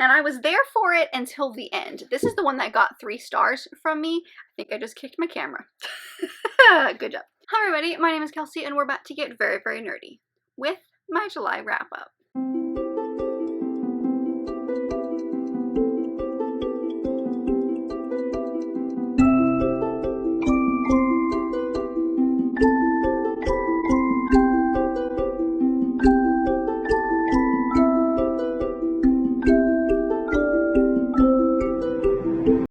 and I was there for it until the end. This is the one that got 3 stars from me. I think I just kicked my camera. Good job. Hi everybody, my name is Kelsey, and we're about to get very, very nerdy with my July wrap-up.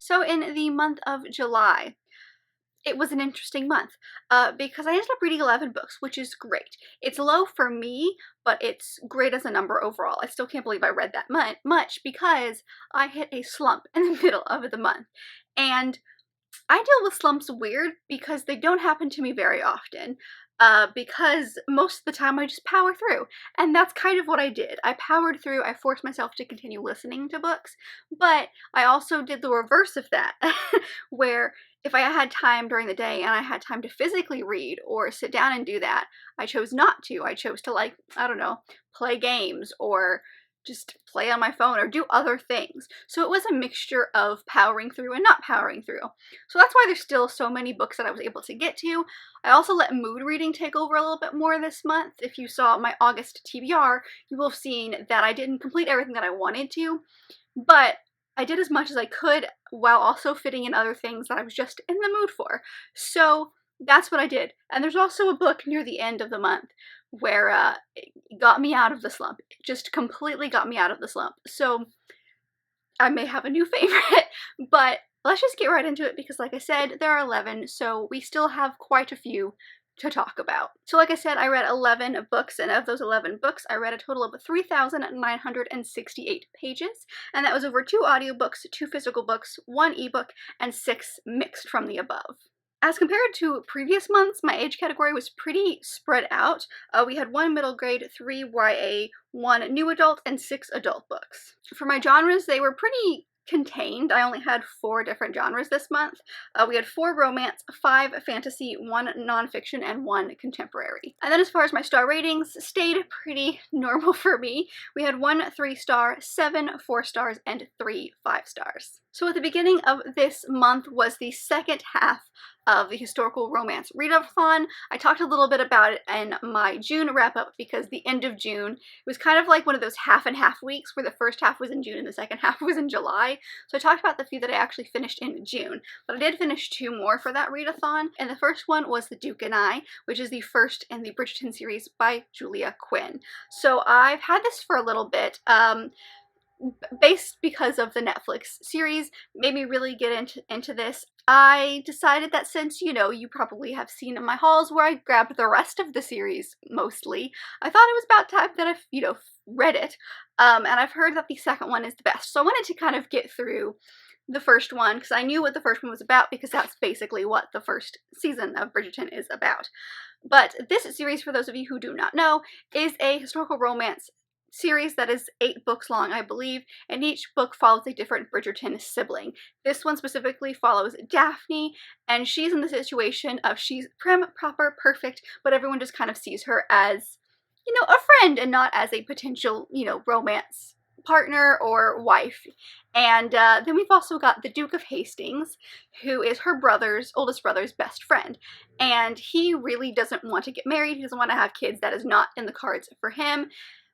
So in the month of July, it was an interesting month because I ended up reading 11 books, which is great. It's low for me, but it's great as a number overall. I still can't believe I read that much because I hit a slump in the middle of the month. And I deal with slumps weird because they don't happen to me very often. Because most of the time I just power through, and that's kind of what I did. I powered through, I forced myself to continue listening to books, but I also did the reverse of that, where if I had time during the day and I had time to physically read or sit down and do that, I chose not to. I chose to, like, I don't know, play games or just play on my phone or do other things. So it was a mixture of powering through and not powering through. So that's why there's still so many books that I was able to get to. I also let mood reading take over a little bit more this month. If you saw my August TBR, you will have seen that I didn't complete everything that I wanted to, but I did as much as I could while also fitting in other things that I was just in the mood for. So that's what I did. And there's also a book near the end of the month where it got me out of the slump. It just completely got me out of the slump. So I may have a new favorite, but let's just get right into it because, like I said, there are 11, so we still have quite a few to talk about. So like I said, I read 11 books, and of those 11 books, I read a total of 3,968 pages, and that was over 2 audiobooks, 2 physical books, 1 ebook, and 6 mixed from the above. As compared to previous months, my age category was pretty spread out. We had 1 middle grade, 3 YA, 1 new adult, and 6 adult books. For my genres, they were pretty contained. I only had 4 different genres this month. We had 4 romance, 5 fantasy, 1 nonfiction, and 1 contemporary. And then as far as my star ratings, stayed pretty normal for me. We had 1 3-star, 7 4 stars, and 3 5 stars. So at the beginning of this month was the second half of the historical romance readathon. I talked a little bit about it in my June wrap-up because the end of June was kind of like one of those half and half weeks where the first half was in June and the second half was in July. So I talked about the few that I actually finished in June, but I did finish 2 more for that readathon, and the first one was The Duke and I, which is the first in the Bridgerton series by Julia Quinn. So I've had this for a little bit. Based because of the Netflix series made me really get into this. I decided that since, you know, you probably have seen in my hauls where I grabbed the rest of the series mostly, I thought it was about time that I've, you know, read it. And I've heard that the second one is the best. So I wanted to kind of get through the first one because I knew what the first one was about because that's basically what the first season of Bridgerton is about. But this series, for those of you who do not know, is a historical romance series that is 8 books long, I believe, and each book follows a different Bridgerton sibling. This one specifically follows Daphne, and she's in the situation of she's prim, proper, perfect, but everyone just kind of sees her as, you know, a friend and not as a potential, you know, romance partner or wife. And then we've also got the Duke of Hastings, who is her oldest brother's best friend, and he really doesn't want to get married. He doesn't want to have kids. That is not in the cards for him.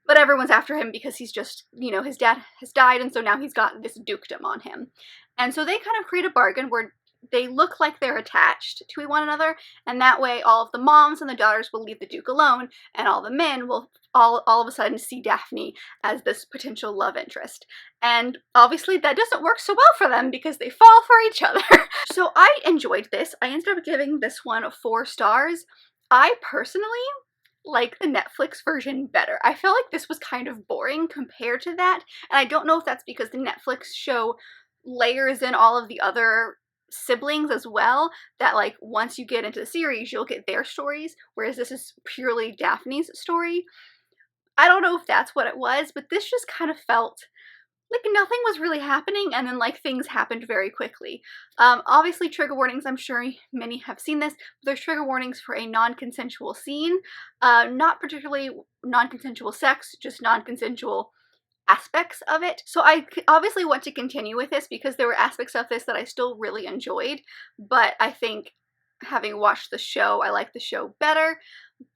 But everyone's after him because he's just, you know, his dad has died, and so now he's got this dukedom on him. And so they kind of create a bargain where they look like they're attached to one another, and that way all of the moms and the daughters will leave the Duke alone, and all the men will all of a sudden see Daphne as this potential love interest. And obviously that doesn't work so well for them because they fall for each other. So I enjoyed this. I ended up giving this one 4 stars. I personally like the Netflix version better. I felt like this was kind of boring compared to that, and I don't know if that's because the Netflix show layers in all of the other siblings as well, that like once you get into the series you'll get their stories, whereas this is purely Daphne's story. I don't know if that's what it was, but this just kind of felt like nothing was really happening, and then like things happened very quickly. Obviously trigger warnings, I'm sure many have seen this, but there's trigger warnings for a non-consensual scene. Not particularly non-consensual sex, just non-consensual aspects of it. So I obviously want to continue with this because there were aspects of this that I still really enjoyed, but I think having watched the show, I like the show better.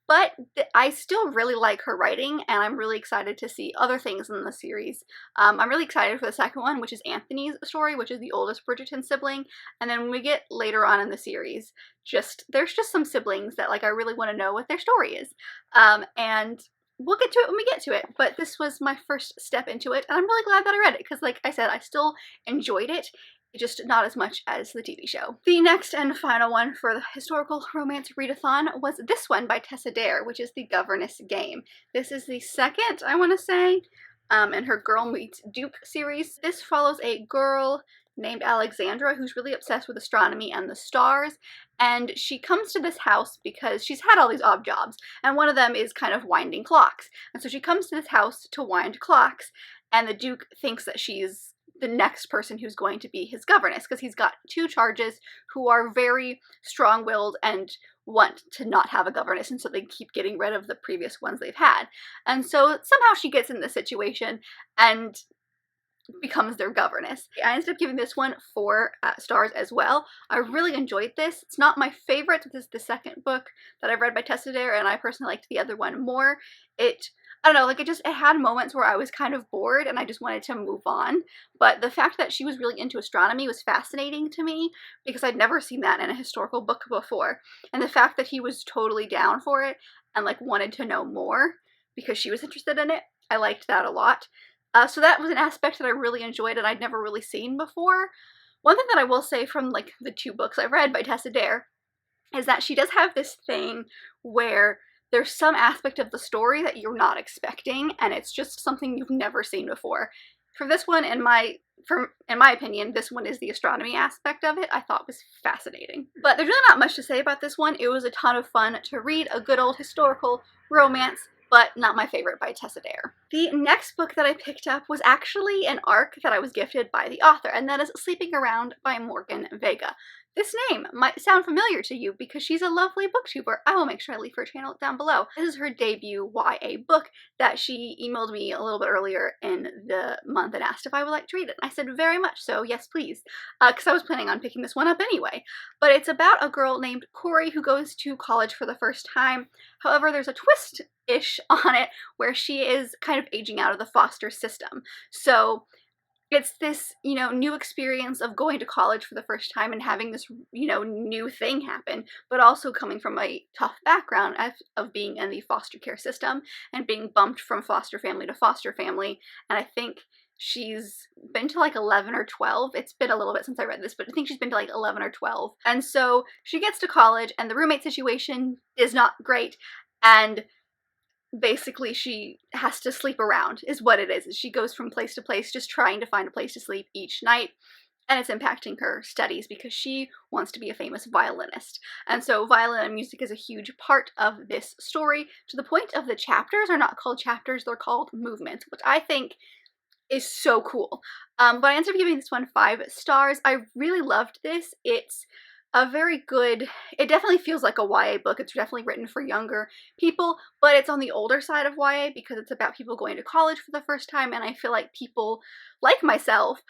But I still really like her writing, and I'm really excited to see other things in the series. I'm really excited for the second one, which is Anthony's story, which is the oldest Bridgerton sibling. And then when we get later on in the series, there's just some siblings that like I really want to know what their story is. And we'll get to it when we get to it. But this was my first step into it, and I'm really glad that I read it because, like I said, I still enjoyed it. Just not as much as the TV show. The next and final one for the historical romance readathon was this one by Tessa Dare, which is the Governess Game. This is the second, I want to say, in her Girl Meets Duke series. This follows a girl named Alexandra who's really obsessed with astronomy and the stars, and she comes to this house because she's had all these odd jobs, and one of them is kind of winding clocks. And so she comes to this house to wind clocks, and the Duke thinks that she's the next person who's going to be his governess because he's got two charges who are very strong-willed and want to not have a governess, and so they keep getting rid of the previous ones they've had. And so somehow she gets in this situation and becomes their governess. I ended up giving this one 4 stars as well. I really enjoyed this. It's not my favorite. This is the second book that I've read by Tessa Dare, and I personally liked the other one more. I don't know, like it had moments where I was kind of bored and I just wanted to move on, but the fact that she was really into astronomy was fascinating to me because I'd never seen that in a historical book before, and the fact that he was totally down for it and like wanted to know more because she was interested in it, I liked that a lot. So that was an aspect that I really enjoyed and I'd never really seen before. One thing that I will say from like the 2 books I've read by Tessa Dare is that she does have this thing where there's some aspect of the story that you're not expecting, and it's just something you've never seen before. For this one, in my opinion, this one is the astronomy aspect of it. I thought was fascinating. But there's really not much to say about this one. It was a ton of fun to read, a good old historical romance, but not my favorite by Tessa Dare. The next book that I picked up was actually an ARC that I was gifted by the author, and that is Sleeping Around by Morgan Vega. This name might sound familiar to you because she's a lovely booktuber. I will make sure I leave her channel down below. This is her debut YA book that she emailed me a little bit earlier in the month and asked if I would like to read it. And I said very much so, yes please, because I was planning on picking this one up anyway. But it's about a girl named Corey who goes to college for the first time. However, there's a twist-ish on it where she is kind of aging out of the foster system. So it's this, new experience of going to college for the first time and having this, new thing happen, but also coming from a tough background of being in the foster care system and being bumped from foster family to foster family. And I think she's been to like 11 or 12. It's been a little bit since I read this, but I think she's been to like 11 or 12. And so she gets to college and the roommate situation is not great. And basically she has to sleep around is what it is. She goes from place to place just trying to find a place to sleep each night, and it's impacting her studies because she wants to be a famous violinist. And so violin and music is a huge part of this story, to the point of the chapters are not called chapters, they're called movements, which I think is so cool. But I ended up giving this one 5 stars. I really loved this. It's a very good, it definitely feels like a YA book. It's definitely written for younger people, but it's on the older side of YA because it's about people going to college for the first time, and I feel like people like myself,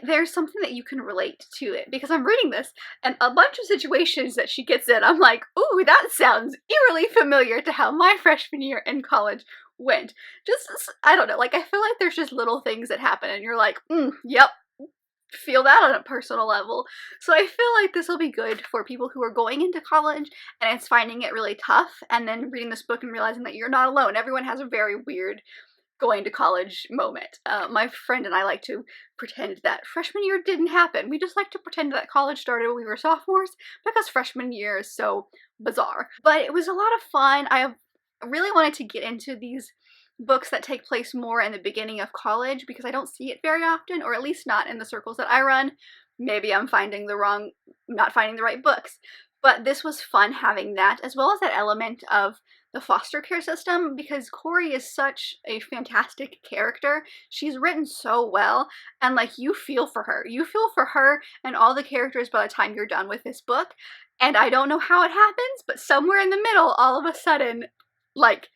there's something that you can relate to it because I'm reading this and a bunch of situations that she gets in, I'm like, ooh, that sounds eerily familiar to how my freshman year in college went. Just, I don't know, like I feel like there's just little things that happen and you're like, yep, feel that on a personal level. So I feel like this will be good for people who are going into college and it's finding it really tough, and then reading this book and realizing that you're not alone. Everyone has a very weird going to college moment. My friend and I like to pretend that freshman year didn't happen. We just like to pretend that college started when we were sophomores because freshman year is so bizarre. But it was a lot of fun. I really wanted to get into these books that take place more in the beginning of college because I don't see it very often, or at least not in the circles that I run. Maybe I'm not finding the right books. But this was fun having that, as well as that element of the foster care system, because Corey is such a fantastic character. She's written so well, and like you feel for her. You feel for her and all the characters by the time you're done with this book. And I don't know how it happens, but somewhere in the middle, all of a sudden, like,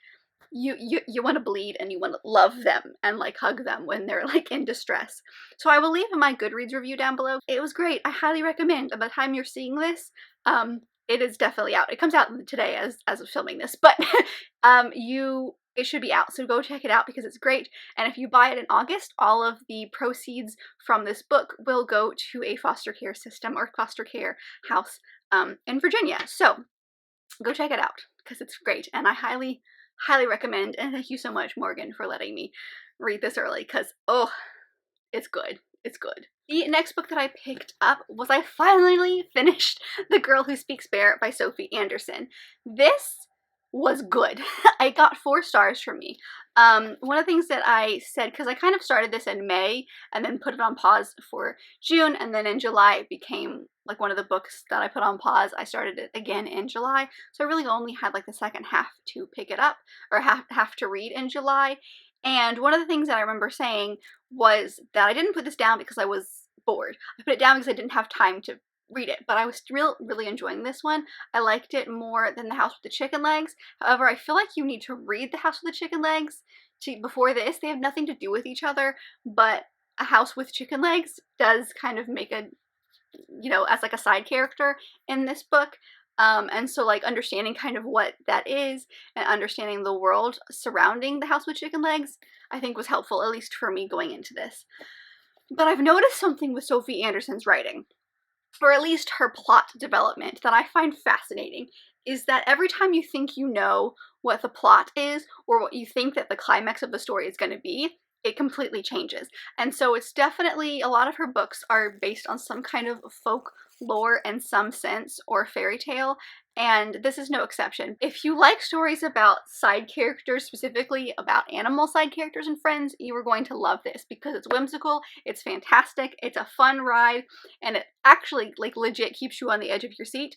you want to bleed and you want to love them and like hug them when they're like in distress. So I will leave my Goodreads review down below. It was great. I highly recommend. By the time you're seeing this, it is definitely out. It comes out today as of filming this, but it should be out, so go check it out because it's great. And if you buy it in August, all of the proceeds from this book will go to a foster care system or foster care house in Virginia. So go check it out because it's great, and I highly recommend. And thank you so much, Morgan, for letting me read this early because, oh, it's good. It's good. The next book that I picked up was I finally finished The Girl Who Speaks Bear by Sophie Anderson. This was good. I got 4 stars from me. One of the things that I said, because I kind of started this in May and then put it on pause for June, and then in July it became like one of the books that I put on pause. I started it again in July, so I really only had like the second half to pick it up, or half to read in July. And one of the things that I remember saying was that I didn't put this down because I was bored. I put it down because I didn't have time to read it, but I was really enjoying this one. I liked it more than The House with the Chicken Legs. However, I feel like you need to read The House with the Chicken Legs before this. They have nothing to do with each other, but A House with Chicken Legs does kind of make a, you know, as like a side character in this book. And so like understanding kind of what that is and understanding the world surrounding The House with Chicken Legs, I think was helpful, at least for me going into this. But I've noticed something with Sophie Anderson's writing, or at least her plot development, that I find fascinating, is that every time you think you know what the plot is, or what you think that the climax of the story is going to be, it completely changes. And so it's definitely, a lot of her books are based on some kind of folk lore in some sense, or fairy tale, and this is no exception. If you like stories about side characters, specifically about animal side characters and friends, you are going to love this because it's whimsical, it's fantastic, it's a fun ride, and it actually like legit keeps you on the edge of your seat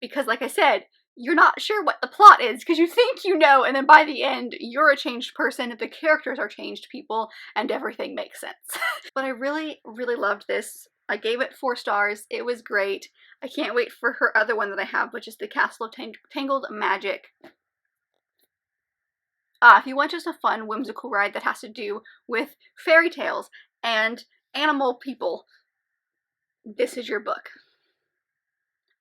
because, like I said, you're not sure what the plot is because you think you know, and then by the end you're a changed person, the characters are changed people, and everything makes sense. But I really loved this. I gave it 4 stars. It was great. I can't wait for her other one that I have, which is The Castle of Tangled Magic. If you want just a fun, whimsical ride that has to do with fairy tales and animal people, this is your book.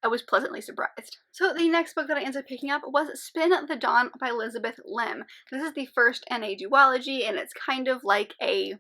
I was pleasantly surprised. So the next book that I ended up picking up was Spin the Dawn by Elizabeth Lim. This is the first in a duology, and it's kind of like a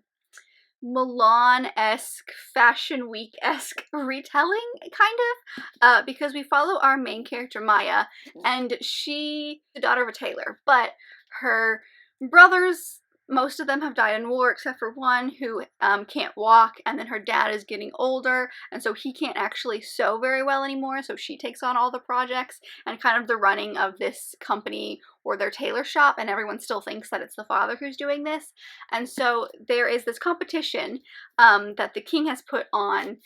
Milan-esque, Fashion Week-esque retelling, kind of, because we follow our main character, Maya, and she's the daughter of a tailor, but her brothers, most of them have died in war except for one who can't walk, and then her dad is getting older, and so he can't actually sew very well anymore, so she takes on all the projects and kind of the running of this company or their tailor shop, and everyone still thinks that it's the father who's doing this. And so there is this competition that the king has put on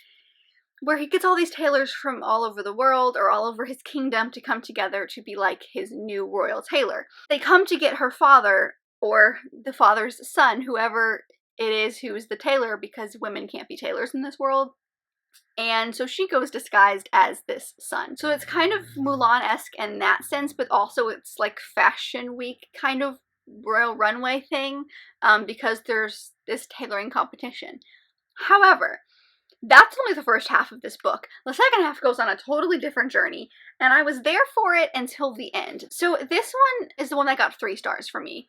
where he gets all these tailors from all over the world or all over his kingdom to come together to be like his new royal tailor. They come to get her father, or the father's son, whoever it is who's the tailor, because women can't be tailors in this world. And so she goes disguised as this son. So it's kind of Mulan-esque in that sense, but also it's like Fashion Week kind of royal runway thing, because there's this tailoring competition. However, that's only the first half of this book. The second half goes on a totally different journey, and I was there for it until the end. So this one is the one that got 3 stars for me.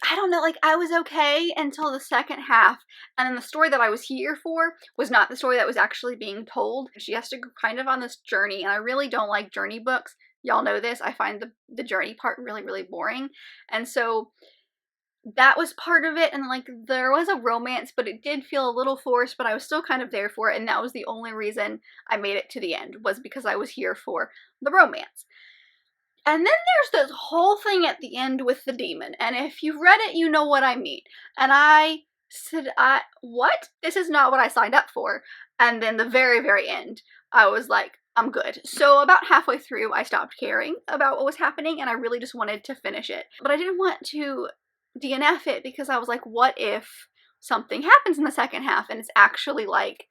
I don't know, like, I was okay until the second half, and then the story that I was here for was not the story that was actually being told. She has to go kind of on this journey, and I really don't like journey books. Y'all know this. I find the journey part really boring, and so that was part of it. And like, there was a romance, but it did feel a little forced, but I was still kind of there for it, and that was the only reason I made it to the end, was because I was here for the romance. And then there's this whole thing at the end with the demon, and if you've read it, you know what I mean. And I said, what? This is not what I signed up for. And then the very end, I was like, I'm good. So about halfway through, I stopped caring about what was happening, and I really just wanted to finish it. But I didn't want to DNF it, because I was like, what if something happens in the second half, and it's actually like,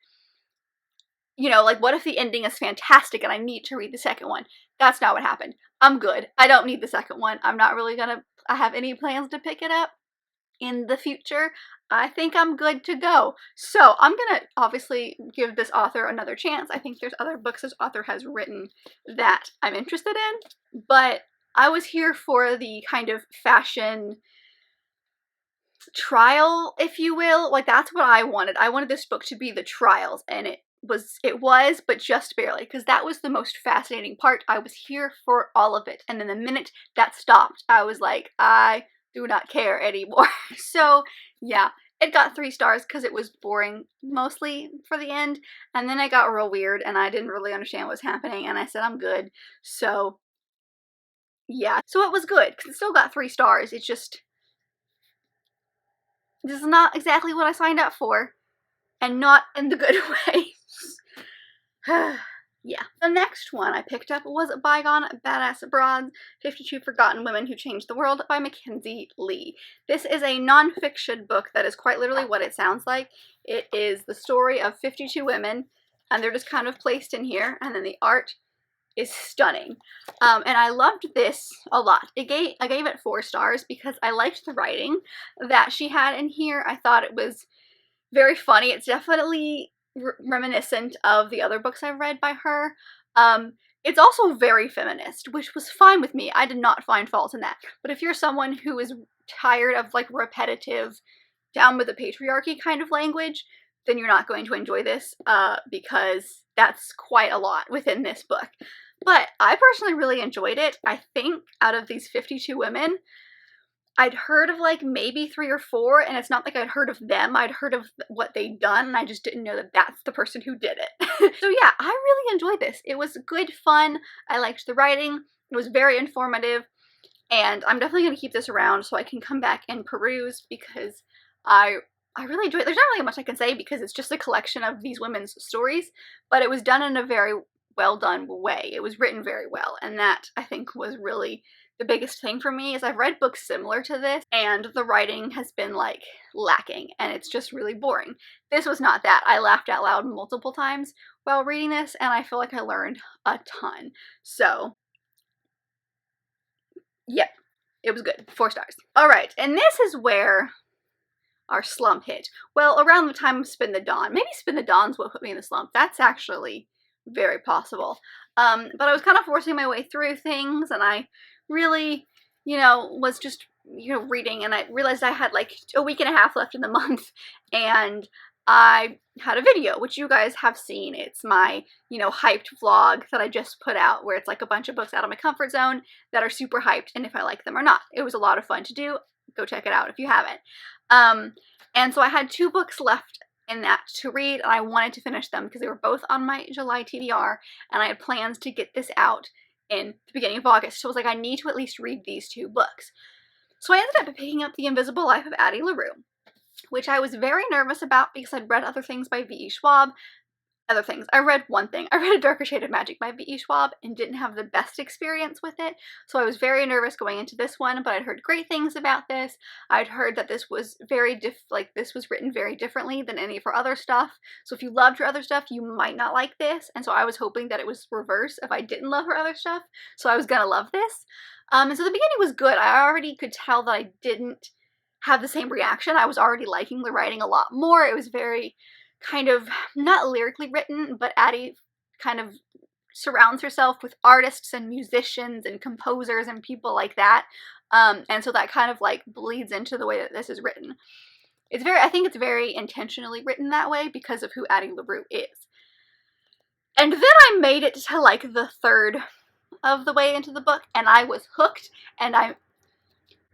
you know, like, what if the ending is fantastic and I need to read the second one? That's not what happened. I'm good. I don't need the second one. I'm not really gonna have any plans to pick it up in the future. I think I'm good to go. So I'm gonna obviously give this author another chance. I think there's other books this author has written that I'm interested in, but I was here for the kind of fashion trial, if you will. Like, that's what I wanted. I wanted this book to be the trials, and it was, but just barely, because that was the most fascinating part. I was here for all of it, and then the minute that stopped, I was like, I do not care anymore. So yeah, it got 3 stars because it was boring mostly for the end, and then it got real weird and I didn't really understand what was happening, and I said I'm good. So yeah, so it was good because it still got 3 stars. It's just, this is not exactly what I signed up for, and not in the good way. Yeah. The next one I picked up was Bygone, Badass Broads, 52 Forgotten Women Who Changed the World by Mackenzie Lee. This is a non-fiction book that is quite literally what it sounds like. It is the story of 52 women, and they're just kind of placed in here, and then the art is stunning. And I loved this a lot. I gave it 4 stars because I liked the writing that she had in here. I thought it was very funny. It's definitely reminiscent of the other books I've read by her. It's also very feminist, which was fine with me. I did not find fault in that. But if you're someone who is tired of like repetitive, down with the patriarchy kind of language, then you're not going to enjoy this, because that's quite a lot within this book. But I personally really enjoyed it. I think out of these 52 women, I'd heard of like maybe 3 or 4, and it's not like I'd heard of them. I'd heard of what they'd done, and I just didn't know that that's the person who did it. So yeah, I really enjoyed this. It was good fun. I liked the writing. It was very informative, and I'm definitely going to keep this around so I can come back and peruse, because I really enjoyed it. There's not really much I can say because it's just a collection of these women's stories, but it was done in a very well done way. It was written very well, and that I think was really the biggest thing for me. Is I've read books similar to this and the writing has been like lacking and it's just really boring. This was not that. I laughed out loud multiple times while reading this, and I feel like I learned a ton. So yeah, it was good. 4 stars. Alright, and this is where our slump hit. Well, around the time of Spin the Dawn. Maybe Spin the Dawn's what put me in the slump. That's actually very possible. But I was kind of forcing my way through things, and I really, was just, reading, and I realized I had like a week and a half left in the month, and I had a video, which you guys have seen. It's my, hyped vlog that I just put out, where it's like a bunch of books out of my comfort zone that are super hyped, and if I like them or not. It was a lot of fun to do. Go check it out if you haven't. And so I had 2 books left in that to read, and I wanted to finish them because they were both on my July TBR, and I had plans to get this out in the beginning of August. So I was like, I need to at least read these 2 books. So I ended up picking up The Invisible Life of Addie LaRue, which I was very nervous about because I'd read other things by V.E. Schwab. I read one thing. I read A Darker Shade of Magic by V.E. Schwab and didn't have the best experience with it. So I was very nervous going into this one, but I'd heard great things about this. I'd heard that this was this was written very differently than any of her other stuff. So if you loved her other stuff, you might not like this. And so I was hoping that it was reverse if I didn't love her other stuff. So I was gonna love this. And so the beginning was good. I already could tell that I didn't have the same reaction. I was already liking the writing a lot more. It was very kind of not lyrically written, but Addie kind of surrounds herself with artists and musicians and composers and people like that. And so that kind of like bleeds into the way that this is written. I think it's very intentionally written that way because of who Addie LaRue is. And then I made it to like the 3rd of the way into the book, and I was hooked, and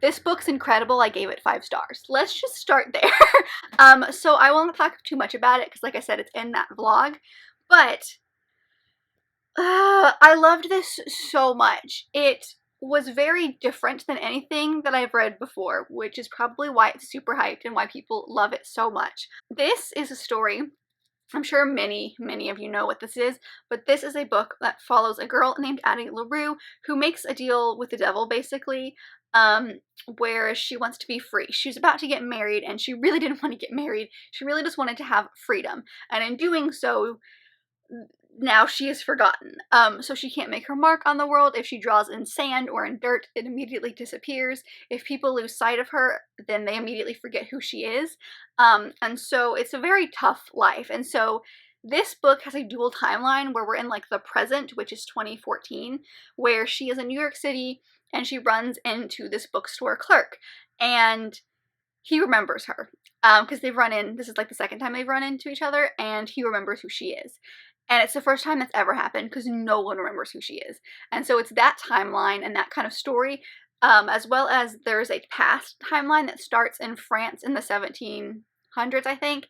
this book's incredible. I gave it 5 stars. Let's just start there. So I won't talk too much about it because, like I said, it's in that vlog. But I loved this so much. It was very different than anything that I've read before, which is probably why it's super hyped and why people love it so much. This is a story, I'm sure many of you know what this is, but this is a book that follows a girl named Addie LaRue who makes a deal with the devil, basically, where she wants to be free. She's about to get married, and she really didn't want to get married. She really just wanted to have freedom. And in doing so, now she is forgotten. So she can't make her mark on the world. If she draws in sand or in dirt, it immediately disappears. If people lose sight of her, then they immediately forget who she is. And so it's a very tough life. And so this book has a dual timeline where we're in like the present, which is 2014, where she is in New York City and she runs into this bookstore clerk. And he remembers her because they've run in, this is like the second time they've run into each other, and he remembers who she is. And it's the first time that's ever happened because no one remembers who she is. And so it's that timeline and that kind of story, as well as there's a past timeline that starts in France in the 1700s, I think.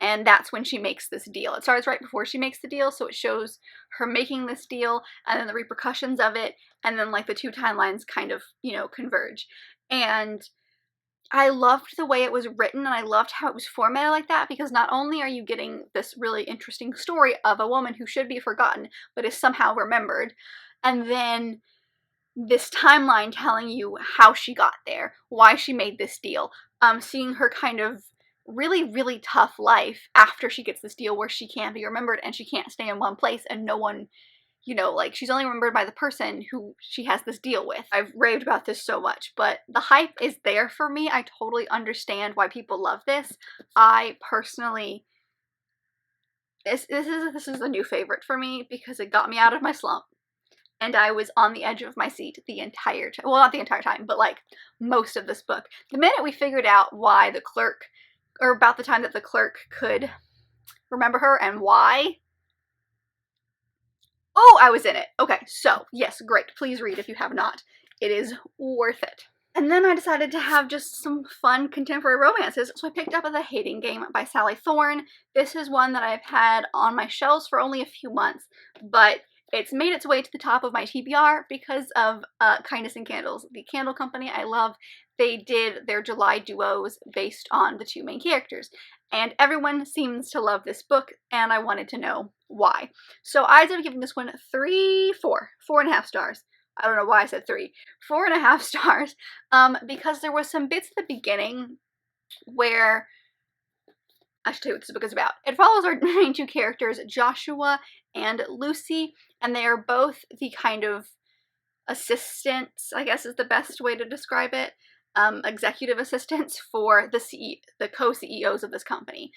And that's when she makes this deal. It starts right before she makes the deal, so it shows her making this deal and then the repercussions of it, and then like the two timelines kind of, you know, converge. And I loved the way it was written, and I loved how it was formatted like that, because not only are you getting this really interesting story of a woman who should be forgotten but is somehow remembered, and then this timeline telling you how she got there, why she made this deal, seeing her kind of really, really tough life after she gets this deal where she can't be remembered and she can't stay in one place and no one, you know, like she's only remembered by the person who she has this deal with. I've raved about this so much, but the hype is there for me. I totally understand why people love this. I personally, this is a new favorite for me because it got me out of my slump. And I was on the edge of my seat the entire time. Well, not the entire time, but like most of this book. The minute we figured out why the clerk, or about the time that the clerk could remember her and why, oh, I was in it. Okay, so yes, great. Please read if you have not. It is worth it. And then I decided to have just some fun contemporary romances, so I picked up The Hating Game by Sally Thorne. This is one that I've had on my shelves for only a few months, but it's made its way to the top of my TBR because of Kindness and Candles, the candle company I love. They did their July duos based on the two main characters, and everyone seems to love this book, and I wanted to know why. So I ended up giving this one 4.5 stars. I don't know why I said 3. 4.5 stars, because there was some bits at the beginning where, I should tell you what this book is about. It follows our main two characters, Joshua and Lucy, and they are both the kind of assistants, I guess is the best way to describe it, executive assistants for the co-CEOs of this company,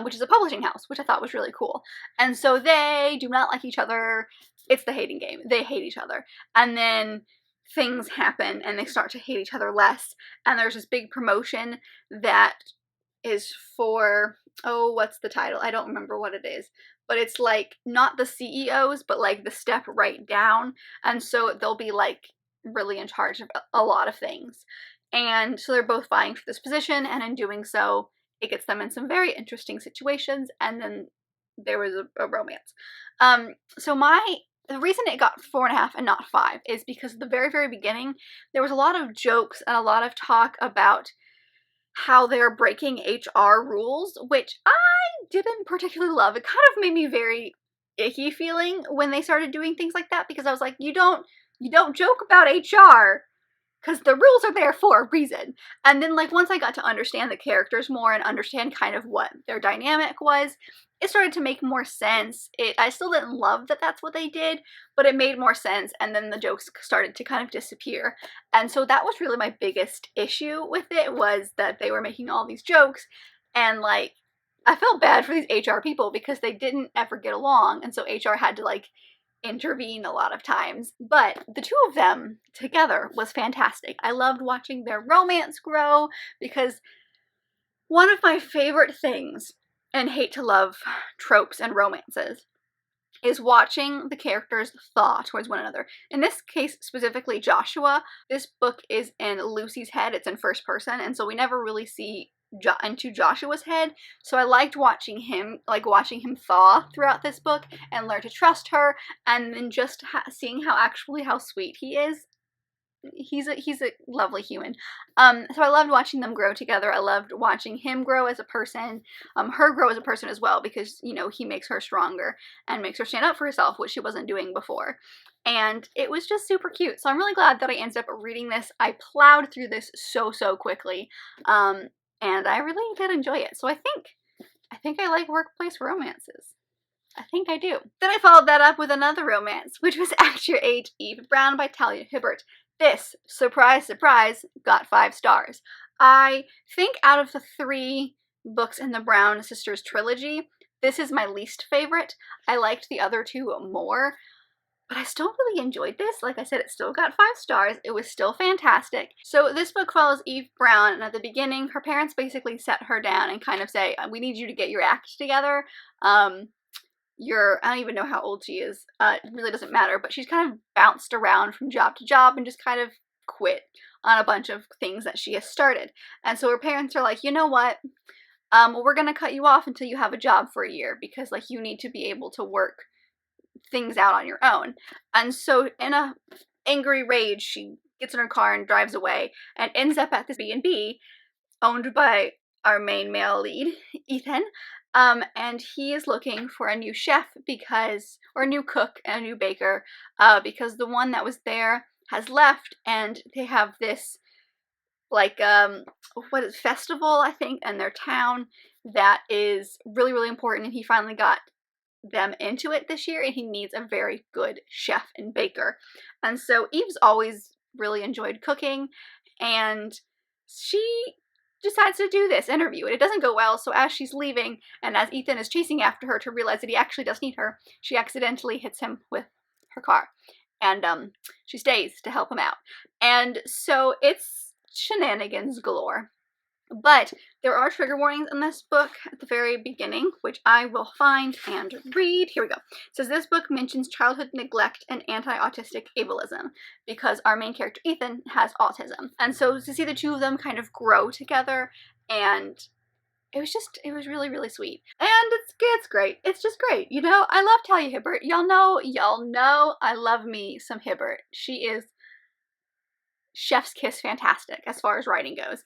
which is a publishing house, which I thought was really cool. And so they do not like each other. It's the hating game. They hate each other. And then things happen and they start to hate each other less. And there's this big promotion that is for, oh, what's the title? I don't remember what it is. But it's like not the CEOs, but like the step right down. And so they'll be like really in charge of a lot of things. And so they're both vying for this position, and in doing so, it gets them in some very interesting situations, and then there was a romance. So the reason it got 4.5 and not 5 is because at the very, very beginning, there was a lot of jokes and a lot of talk about how they're breaking HR rules, which I didn't particularly love. It kind of made me very icky feeling when they started doing things like that, because I was like, you don't joke about HR, because the rules are there for a reason. And then like once I got to understand the characters more and understand kind of what their dynamic was, it started to make more sense. I still didn't love that that's what they did, but it made more sense, and then the jokes started to kind of disappear. And so that was really my biggest issue with it, was that they were making all these jokes, and like I felt bad for these HR people because they didn't ever get along, and so HR had to like intervene a lot of times. But the two of them together was fantastic. I loved watching their romance grow, because one of my favorite things, and hate to love tropes and romances, is watching the characters thaw towards one another. In this case, specifically Joshua, this book is in Lucy's head. It's in first person, and so we never really see into Joshua's head. So I liked watching him thaw throughout this book and learn to trust her, and then just seeing how sweet he is. He's a lovely human. So I loved watching them grow together. I loved watching him grow as a person, her grow as a person as well, because, you know, he makes her stronger and makes her stand up for herself, which she wasn't doing before. And it was just super cute. So I'm really glad that I ended up reading this. I plowed through this so quickly. And I really did enjoy it. So I think I like workplace romances. I think I do. Then I followed that up with another romance, which was Act Your Age, Eve Brown by Talia Hibbert. This, surprise, surprise, got 5 stars. I think out of the 3 books in the Brown Sisters trilogy, this is my least favorite. I liked the other 2 more, but I still really enjoyed this. Like I said, it still got 5 stars. It was still fantastic. So this book follows Eve Brown, and at the beginning, her parents basically set her down and kind of say, we need you to get your act together. I don't even know how old she is. It really doesn't matter, but she's kind of bounced around from job to job and just kind of quit on a bunch of things that she has started. And so her parents are like, you know what? We're going to cut you off until you have a job for a year, because like you need to be able to work things out on your own. And so in a angry rage, she gets in her car and drives away and ends up at this B&B owned by our main male lead, Ethan. And he is looking for a new chef or a new cook and a new baker, because the one that was there has left, and they have this like festival, I think, in their town that is really, really important, and he finally got them into it this year, and he needs a very good chef and baker. And so Eve's always really enjoyed cooking, and she decides to do this interview, and it doesn't go well. So as she's leaving, and as Ethan is chasing after her to realize that he actually does need her, she accidentally hits him with her car, and she stays to help him out. And so it's shenanigans galore. But there are trigger warnings in this book at the very beginning, which I will find and read. Here we go. It says this book mentions childhood neglect and anti-autistic ableism, because our main character Ethan has autism. And so to see the 2 of them kind of grow together, and it was really, really sweet. And it's great. It's just great. You know, I love Talia Hibbert. Y'all know I love me some Hibbert. She is chef's kiss fantastic as far as writing goes.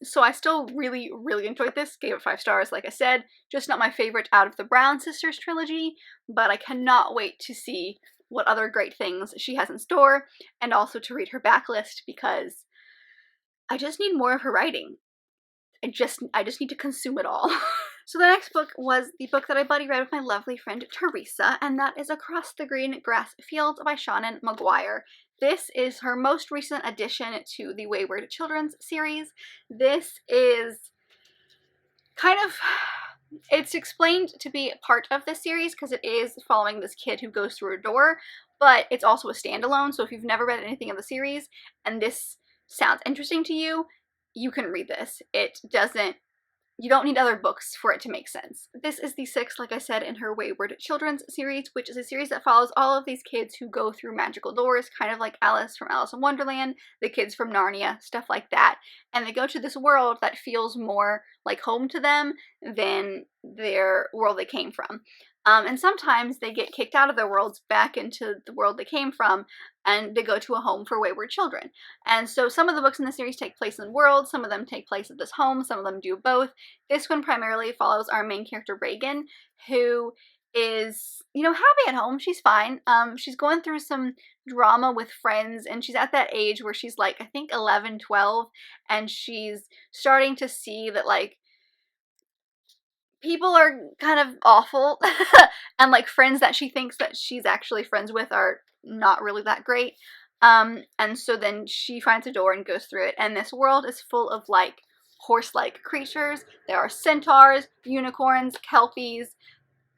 So I still really, really enjoyed this. Gave it 5 stars, like I said. Just not my favorite out of the Brown Sisters trilogy, but I cannot wait to see what other great things she has in store, and also to read her backlist, because I just need more of her writing. I just need to consume it all. So the next book was the book that I buddy read with my lovely friend Teresa, and that is Across the Green Grass Fields by Shannon Maguire. This is her most recent addition to the Wayward Children's series. This is it's explained to be part of this series because it is following this kid who goes through a door, but it's also a standalone, so if you've never read anything of the series and this sounds interesting to you, you can read this. You don't need other books for it to make sense. This is the 6th, like I said, in her Wayward Children's series, which is a series that follows all of these kids who go through magical doors, kind of like Alice from Alice in Wonderland, the kids from Narnia, stuff like that. And they go to this world that feels more like home to them than their world they came from. And sometimes they get kicked out of their worlds back into the world they came from, and they go to a home for wayward children. And so some of the books in the series take place in the world, some of them take place at this home, some of them do both. This one primarily follows our main character Reagan, who is, happy at home. She's fine. She's going through some drama with friends, and she's at that age where she's like, I think 11, 12, and she's starting to see that, like, people are kind of awful, and like friends that she thinks that she's actually friends with are not really that great. And so then she finds a door and goes through it, and this world is full of like horse-like creatures. There are centaurs, unicorns, kelpies,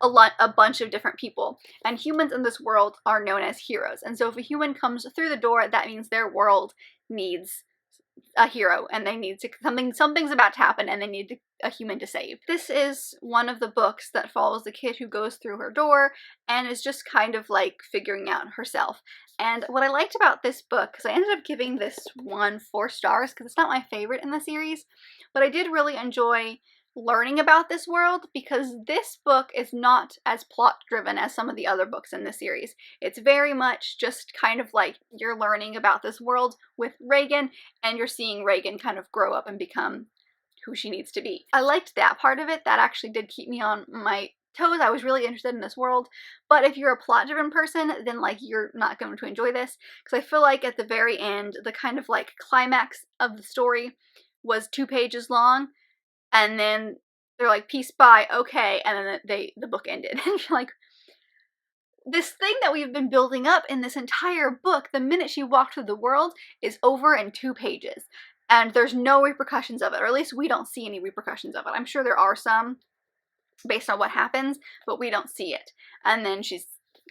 a bunch of different people, and humans in this world are known as heroes. And so if a human comes through the door, that means their world needs a hero, and they need to something's about to happen, and they need a human to save. This is one of the books that follows the kid who goes through her door and is just kind of like figuring out herself. And what I liked about this book, because I ended up giving this one 4 stars because it's not my favorite in the series, but I did really enjoy learning about this world, because this book is not as plot driven as some of the other books in the series. It's very much just kind of like you're learning about this world with Reagan, and you're seeing Reagan kind of grow up and become who she needs to be. I liked that part of it. That actually did keep me on my toes. I was really interested in this world. But if you're a plot driven person, then like you're not going to enjoy this, because I feel like at the very end, the kind of like climax of the story was 2 pages long, and then they're like, peace, bye, okay, and then the book ended. And you're like, this thing that we've been building up in this entire book, the minute she walked through the world, is over in 2 pages. And there's no repercussions of it, or at least we don't see any repercussions of it. I'm sure there are some based on what happens, but we don't see it. And then she's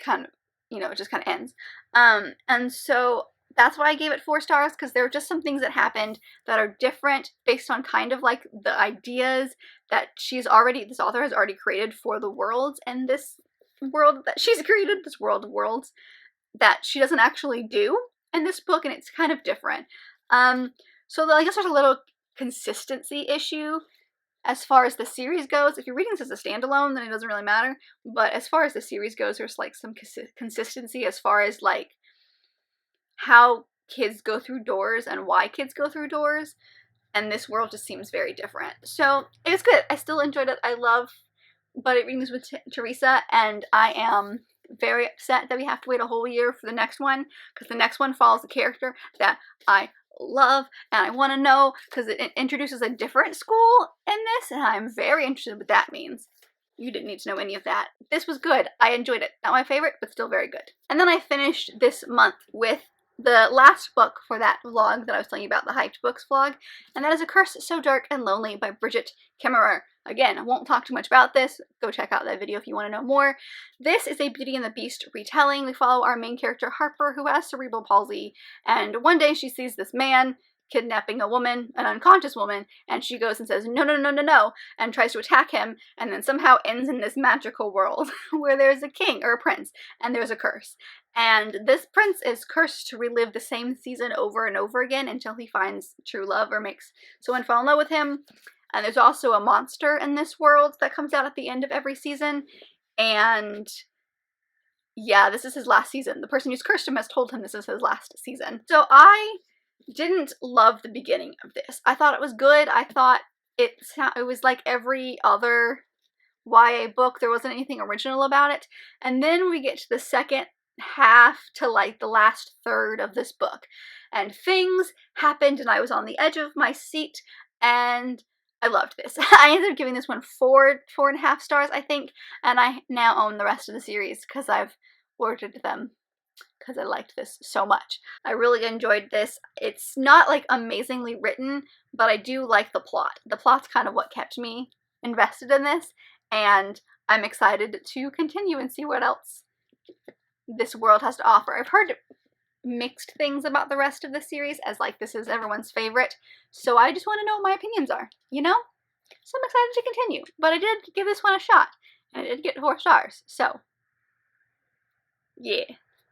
kind of, you know, it just kind of ends. And so that's why I gave it 4 stars, because there are just some things that happened that are different based on kind of like the ideas that this author has already created for the worlds, and this world that she's created, this world of worlds, that she doesn't actually do in this book, and it's kind of different. So I guess there's a little consistency issue as far as the series goes. If you're reading this as a standalone, then it doesn't really matter, but as far as the series goes, there's like some consistency as far as like how kids go through doors and why kids go through doors, and this world just seems very different. So it was good. I still enjoyed it. I love buddy reading this with Teresa, and I am very upset that we have to wait a whole year for the next one, because the next one follows a character that I love and I want to know, because it introduces a different school in this, and I'm very interested in what that means. You didn't need to know any of that. This was good. I enjoyed it. Not my favorite, but still very good. And then I finished this month with the last book for that vlog that I was telling you about, the Hyped Books vlog, and that is A Curse So Dark and Lonely by Bridget Kemmerer. Again, I won't talk too much about this. Go check out that video if you want to know more. This is a Beauty and the Beast retelling. We follow our main character, Harper, who has cerebral palsy, and one day she sees this man kidnapping a woman, an unconscious woman, and she goes and says, no, no, no, no, no, and tries to attack him, and then somehow ends in this magical world where there's a king, or a prince, and there's a curse. And this prince is cursed to relive the same season over and over again until he finds true love or makes someone fall in love with him. And there's also a monster in this world that comes out at the end of every season. And yeah, this is his last season. The person who's cursed him has told him this is his last season. So I didn't love the beginning of this. I thought it was good. I thought it was like every other YA book. There wasn't anything original about it. And then we get to the second half to like the last third of this book, and things happened and I was on the edge of my seat, and I loved this. I ended up giving this one 4.5 stars, I think, and I now own the rest of the series because I've ordered them because I liked this so much. I really enjoyed this. It's not like amazingly written, but I do like the plot. The plot's kind of what kept me invested in this, and I'm excited to continue and see what else this world has to offer. I've heard mixed things about the rest of the series, as like this is everyone's favorite, so I just want to know what my opinions are, you know? So I'm excited to continue, but I did give this one a shot, and I did get 4 stars, so yeah,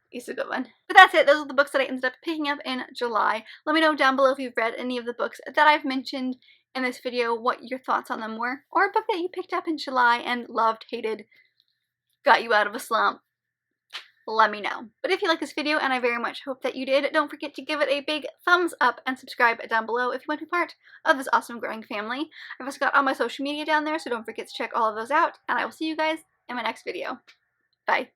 it's a good one. But that's it. Those are the books that I ended up picking up in July. Let me know down below if you've read any of the books that I've mentioned in this video, what your thoughts on them were, or a book that you picked up in July and loved, hated, got you out of a slump. Let me know. But if you like this video, and I very much hope that you did, don't forget to give it a big thumbs up and subscribe down below if you want to be part of this awesome growing family. I've also got all my social media down there, so don't forget to check all of those out, and I will see you guys in my next video. Bye.